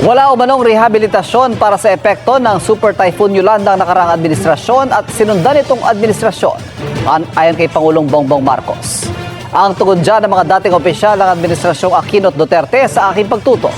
Wala umanong rehabilitasyon para sa epekto ng Super Typhoon Yolanda ang nakaraang administrasyon at sinundan itong administrasyon ayon kay Pangulong Bongbong Marcos. Ang tugon dyan ng mga dating opisyal ng administrasyong Aquino at Duterte sa aking pagtutok.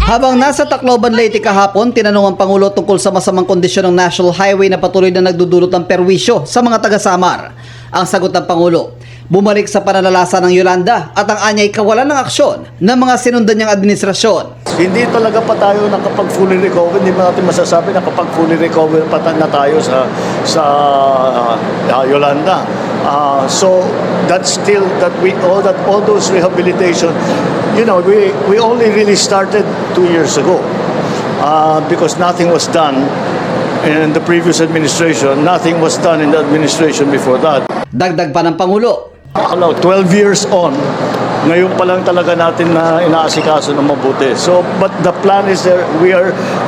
Habang nasa Tacloban, Leyte kahapon, tinanong ang Pangulo tungkol sa masamang kondisyon ng National Highway na patuloy na nagdudulot ng perwisyo sa mga taga-Samar. Ang sagot ng Pangulo, bumalik sa pananalasa ng Yolanda at ang anyay kawalan ng aksyon ng mga sinundan niyang administrasyon. Hindi talaga pa tayo nakapag fully recover, hindi pa natin masasabi nakapag fully recover pa na tayo sa Yolanda. So that's still that all those rehabilitation, we only really started 2 years ago because nothing was done in the previous administration, nothing was done in the administration before that. Dagdag pa ng Pangulo, 12 years on, ngayon pa lang talaga natin na inaasikaso ng mabuti. So, but the plan is there.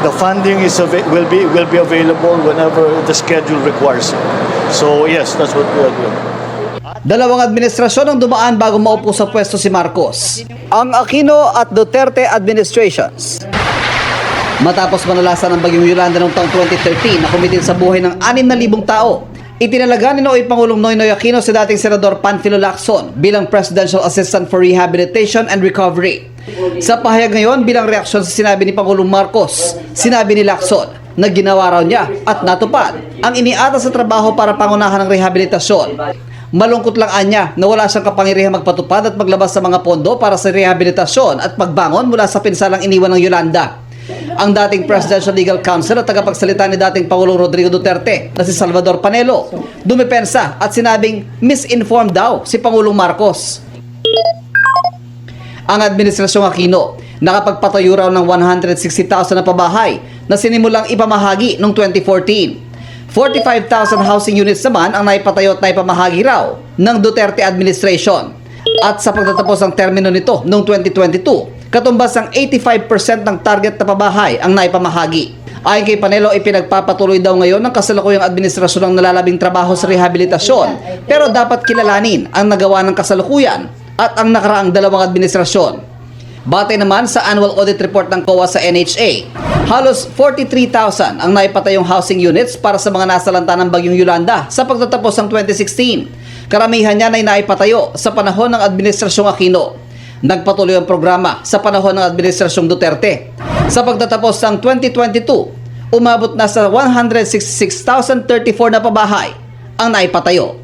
The funding will be available whenever the schedule requires it. So, yes, that's what we are doing. Dalawang administrasyon ang dumaan bago maupo sa pwesto si Marcos. Ang Aquino at Duterte administrations. Matapos manalasan ng bagyong Yolanda noong taong 2013 na kumitil sa buhay ng 6,000 tao, itinalaga ni Noy Pangulong Noynoy Aquino si dating Senador Panfilo Lacson bilang Presidential Assistant for Rehabilitation and Recovery. Sa pahayag ngayon bilang reaksyon sa sinabi ni Pangulong Marcos, sinabi ni Lacson na ginawa raw niya at natupad ang iniatas sa trabaho para pangunahan ng rehabilitasyon. Malungkot lang anya na wala siyang kapangyarihang magpatupad at maglabas sa mga pondo para sa rehabilitasyon at pagbangon mula sa pinsalang iniwan ng Yolanda. Ang dating Presidential Legal Counsel at tagapagsalita ni dating Pangulong Rodrigo Duterte na si Salvador Panelo dumepensa at sinabing misinformed daw si Pangulong Marcos. Ang Administrasyong Aquino nakapagpatayo raw ng 160,000 na pabahay na sinimulang ipamahagi noong 2014. 45,000 housing units naman ang naipatayo at naipamahagi raw ng Duterte administration. At sa pagtatapos ng termino nito noong 2022, katumbas ang 85% ng target na pabahay ang naipamahagi. Ayon kay Panelo, ipinagpapatuloy daw ngayon ng kasalukuyang administrasyon ng nalalabing trabaho sa rehabilitasyon, pero dapat kilalanin ang nagawa ng kasalukuyan at ang nakaraang dalawang administrasyon. Batay naman sa annual audit report ng COA sa NHA, halos 43,000 ang naipatayong housing units para sa mga nasalanta ng bagyong Yolanda sa pagtatapos ng 2016. Karamihan niyan ay naipatayo sa panahon ng Administrasyong Aquino. Nagpatuloy ang programa sa panahon ng Administrasyong Duterte. Sa pagtatapos ng 2022, umabot na sa 166,034 na pabahay ang naipatayo.